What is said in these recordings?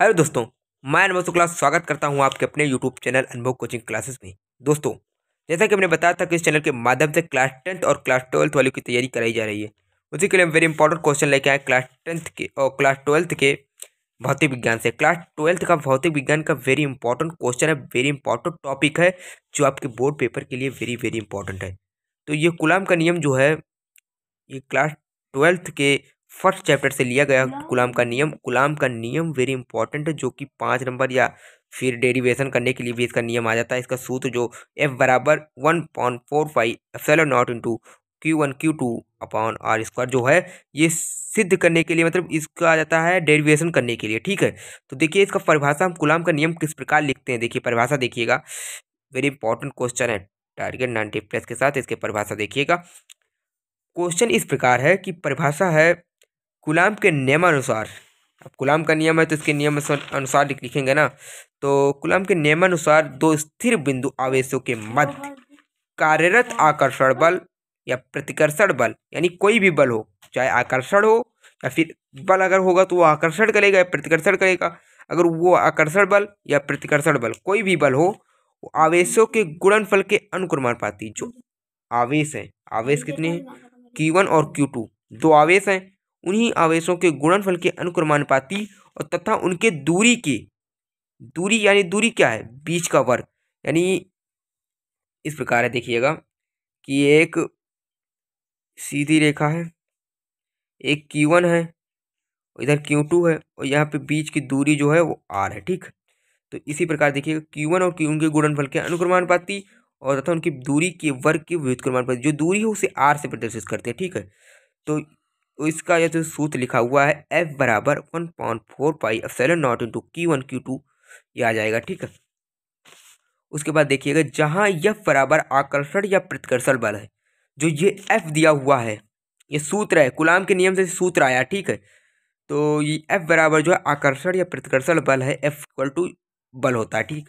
Hello दोस्तों, मैं अनुभव शुक्ला स्वागत करता हूं आपके अपने यूट्यूब चैनल अनुभव कोचिंग क्लासेस में। दोस्तों, जैसा कि हमने बताया था कि इस चैनल के माध्यम से क्लास 10th और क्लास 12th वालों की तैयारी कराई जा रही है। उसी के लिए हम वेरी इंपॉर्टेंट क्वेश्चन लेके आए क्लास 10th के और क्लास 12th के भौतिक विज्ञान से। क्लास 12th का भौतिक विज्ञान का वेरी इंपॉर्टेंट क्वेश्चन है, वेरी इंपॉर्टेंट टॉपिक है जो आपके बोर्ड पेपर के लिए वेरी वेरी इंपॉर्टेंट है। तो ये कूलाम का नियम जो है, ये क्लास 12th के फर्स्ट चैप्टर से लिया गया कूलाम का नियम वेरी इंपॉर्टेंट है, जो कि 5 नंबर या फिर डेरिवेशन करने के लिए भी इसका नियम आ जाता है। इसका सूत्र जो F बराबर 1.45 epsilon not into Q1 Q2 upon R square जो है, ये सिद्ध करने के लिए, मतलब इसका आ जाता है डेरिवेशन करने के लिए। ठीक है, तो देखिए इसका परिभाषा हम कूलाम का नियम किस प्रकार लिखते हैं। देखिए परिभाषा देखिएगा, वेरी इंपॉर्टेंट क्वेश्चन है टारगेट 90+ के साथ। इसके परिभाषा देखिएगा। क्वेश्चन इस प्रकार है कि परिभाषा है कूलाम के नियमानुसार। अब कूलाम का नियम है तो इसके नियम अनुसार लिखेंगे ना। तो कूलाम के नियमानुसार दो स्थिर बिंदु आवेशों के मध्य कार्यरत आकर्षण बल या प्रतिकर्षण बल, यानी कोई भी बल हो, चाहे आकर्षण हो या फिर बल अगर होगा तो वो आकर्षण करेगा या प्रतिकर्षण करेगा। अगर वो आकर्षण बल या प्रतिकर्षण बल कोई भी बल हो, वो आवेशों के गुणनफल के अनुक्रमानुपाती जो आवेश है, आवेश कितने हैं Q1 और Q2, दो आवेश हैं, उन्हीं आवेशों के गुणनफल के अनुक्रमानुपाती और तथा उनके दूरी यानी दूरी क्या है, बीच का वर्ग। यानी इस प्रकार है, देखिएगा कि एक सीधी रेखा है, एक Q1 है, इधर Q2 है और यहाँ पे बीच की दूरी जो है वो R है। ठीक, तो इसी प्रकार देखिएगा Q1 और Q1 के गुणनफल के अनुक्रमानुपाती और तथा उनकी दूरी के वर्ग के व्युत्क्रमानुपाती, जो दूरी है उसे R से प्रदर्शित करते हैं। ठीक है, तो इसका यह जो सूत्र लिखा हुआ है F बराबर 1.45 epsilon not into Q1 Q2, ये आ जाएगा। ठीक है, उसके बाद देखिएगा जहाँ F बराबर आकर्षण या प्रतिकर्षण बल है, जो ये F दिया हुआ है, ये सूत्र है, कूलाम के नियम से सूत्र आया। ठीक है, तो ये F बराबर जो है आकर्षण या प्रतिकर्षण बल है, F इक्वल टू बल होता है। ठीक,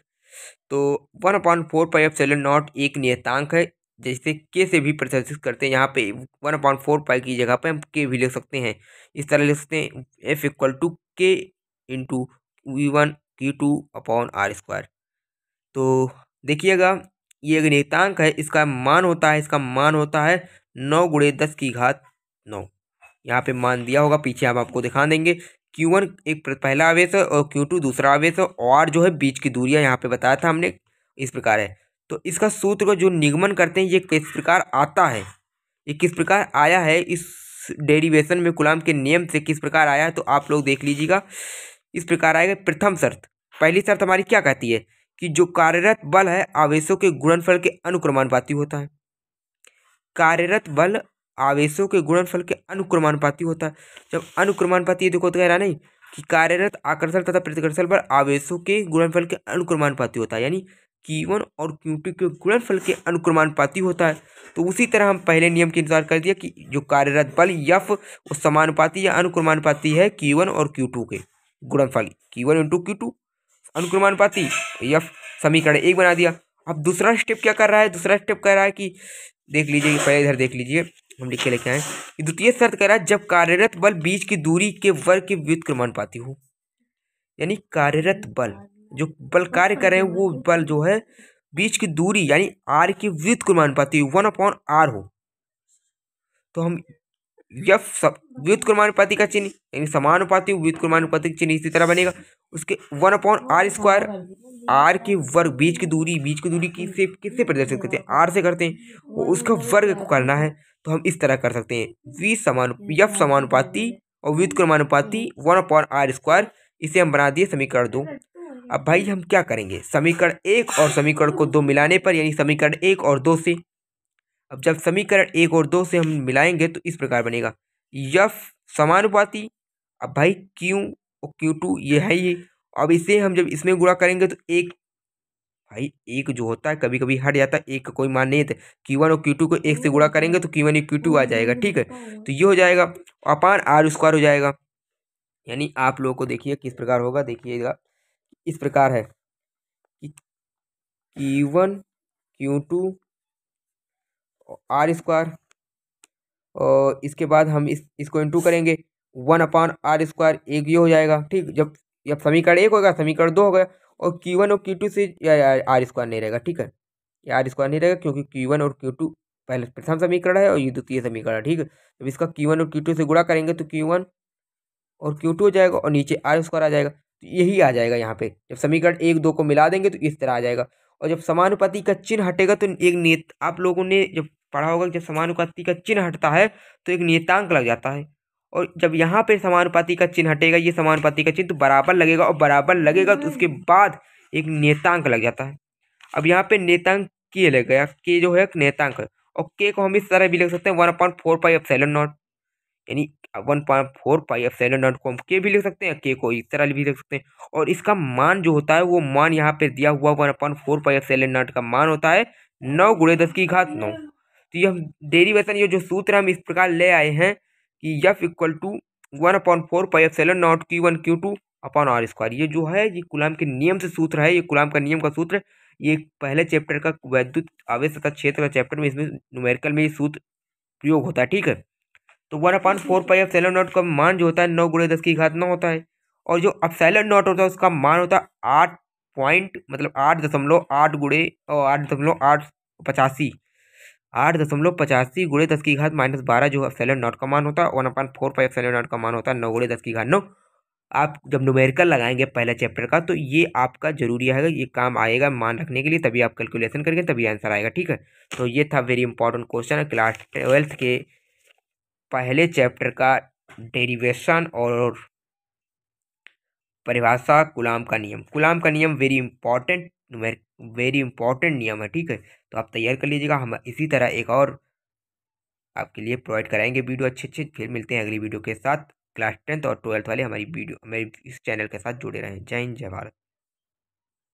तो 1/4 पाई एप्सिलॉन नॉट एक नियतांक है, जैसे के से भी प्रदर्शित करते हैं। यहाँ पे 1/4 की जगह पे हम के भी लिख सकते हैं। इस तरह लिख सकते हैं F इक्वल टू के into V1 Q2 upon R square. तो देखिएगा ये एक नियतांक है, इसका मान होता है 9 गुणे 10 की घात 9। यहाँ पे मान दिया होगा, पीछे हम आपको दिखा देंगे। Q1 एक पहला आवेश है और Q2 दूसरा आवेश है, और जो है बीच की दूरियां यहाँ पे बताया था हमने, इस प्रकार है। तो इसका सूत्र को जो निगमन करते हैं, ये किस प्रकार आता है, ये किस प्रकार आया है, इस डेरिवेशन में कूलाम के नियम से किस प्रकार आया है, तो आप लोग देख लीजिएगा। इस प्रकार आएगा। प्रथम शर्त, पहली शर्त हमारी क्या कहती है कि जो कार्यरत बल है आवेशों के गुणनफल के अनुक्रमानुपाती होता है। कार्यरत बल आवेशों के गुणनफल के अनुक्रमानुपाती होता है। जब अनुक्रमानुपाती, देखो तो कह रहा नहीं कि कार्यरत आकर्षण तथा प्रतिकर्षण बल आवेशों के गुणनफल के अनुक्रमानुपाती होता है, यानी Q1 और Q2 के गुणनफल के अनुक्रमानुपाती होता है। तो उसी तरह हम पहले नियम के अनुसार कर दिया कि जो कार्यरत बल F वो समानुपाती या अनुक्रमानुपाती है Q1 और Q2 के गुणनफल, Q1 इंटू Q2 अनुक्रमानुपाती F, समीकरण 1 बना दिया। अब दूसरा स्टेप क्या कर रहा है, दूसरा स्टेप कह रहा है कि देख लीजिए, पहले इधर देख लीजिए, हम लिख के लेके आए कि द्वितीय शर्त कह रहा है जब कार्यरत बल बीच की दूरी के वर्ग के व्युत्क्रमानुपाती हो। यानी कार्यरत बल, जो बल कार्य कर रहे हैं वो बल जो है बीच की दूरी यानी R के व्युत्क्रमानुपाती 1/R हो। तो हम व्युत्क्रमानुपाती का चिन्ह यानी समानुपाती व्युत्क्रमानुपाती का चिन्ह इसी तरह बनेगा। उसके 1/R स्क्वायर, R के वर्ग, बीच की दूरी किससे प्रदर्शित करते हैं, R से करते हैं, वो उसका वर्ग को करना है। तो हम इस तरह कर सकते हैं F समानुपाती और व्युत्क्रमानुपाती 1/R स्क्वायर, इसे हम बना दिए समीकरण 2। अब भाई हम क्या करेंगे, समीकरण 1 और समीकरण को 2 मिलाने पर, यानी समीकरण 1 और 2 से, अब जब समीकरण 1 और 2 से हम मिलाएंगे तो इस प्रकार बनेगा F समानुपाती, अब भाई Q और Q2 ये है ये, अब इसे हम जब इसमें गुणा करेंगे तो एक, भाई एक जो होता है कभी कभी हट जाता है, एक का कोई मान नहीं था। Q1 और Q2 को एक से गुणा करेंगे तो Q1 और Q2 आ जाएगा। ठीक है, तो ये हो जाएगा अपान R स्क्वायर हो जाएगा। यानी आप लोगों को देखिए किस प्रकार होगा, देखिएगा इस प्रकार है कि Q1 Q2 R स्क्वायर, और इसके बाद हम इसको इंटू करेंगे 1/R स्क्वायर, एक ये हो जाएगा। ठीक, जब या समीकरण 1 होगा, समीकरण 2 होगा, और Q1 और Q2 से आर स्क्वायर नहीं रहेगा, ठीक है। ये आर स्क्वायर नहीं रहेगा क्योंकि Q1 और Q2 पहले प्रथम समीकरण है और ये द्वितीय समीकरण है, ठीक है। जब इसका Q1 और Q2 से गुणा करेंगे तो Q1 और Q2 हो जाएगा और नीचे आर स्क्वायर आ जाएगा, तो यही आ जाएगा यहाँ पे। जब समीकरण 1 2 को मिला देंगे तो इस तरह आ जाएगा। और जब समानुपाती का चिन्ह हटेगा तो एक नियत, आप लोगों ने जब पढ़ा होगा कि जब समानुपाती का चिन्ह हटता है तो एक नियतांक लग जाता है, और जब यहाँ पे समानुपाती का चिन्ह हटेगा, ये समानुपाती का चिन्ह, तो बराबर लगेगा, और बराबर लगेगा तो उसके बाद एक नियतांक लग जाता है। अब यहाँ पे नियतांक के लग गया, के जो है एक नियतांक है, और के को हम इस तरह भी लिख सकते हैं 1/4 पाई एप्सिलॉन नॉट, यानी 1/4 पाई एप्सिलॉन नॉट को हम के भी लिख सकते हैं, के को इस तरह भी लिख सकते हैं। और इसका मान जो होता है वो मान यहाँ पे दिया हुआ 1/4 पाई एप्सिलॉन नॉट का मान होता है 9 × 10⁹ तो ये हम डेरिवेशन, ये जो सूत्र हम इस प्रकार ले आए हैं कि F equal to 1/4 pi epsilon naught Q1 Q2 upon R square. ये जो है ये कूलाम के नियम से सूत्र है, ये कूलाम का नियम का सूत्र है। ये पहले चैप्टर का वैद्युत आवेश तथा क्षेत्र का चैप्टर में, इसमें न्यूमेरिकल में ये सूत्र प्रयोग होता है, ठीक है। तो 1/4 पाई एप्सिलॉन नॉट का मान जो होता है 9 × 10⁹ होता है, और जो एप्सिलॉन नॉट होता है उसका मान होता है 8 पॉइंट मतलब 8.8 गुणे और 8.885 8.85 × 10⁻−12 जो एप्सिलॉन नॉट का मान होता है। 1/4 पाई एप्सिलॉन नॉट का मान होता है 9 × 10⁹ आप जब न्यूमेरिकल लगाएंगे पहले चैप्टर का तो ये आपका जरूरी है, ये काम आएगा मान रखने के लिए, तभी आप कैलकुलेशन करेंगे तभी आंसर आएगा, ठीक है। तो ये था वेरी इंपॉर्टेंट क्वेश्चन है क्लास 12th के पहले चैप्टर का, डेरिवेशन और परिभाषा, कूलाम का नियम वेरी इंपॉर्टेंट नियम है, ठीक है। तो आप तैयार कर लीजिएगा, हम इसी तरह एक और आपके लिए प्रोवाइड कराएंगे वीडियो अच्छे अच्छे। फिर मिलते हैं अगली वीडियो के साथ। क्लास 10th और 12th वाले हमारी वीडियो, हमारे इस चैनल के साथ जुड़े रहें। जय हिंद, जय भारत।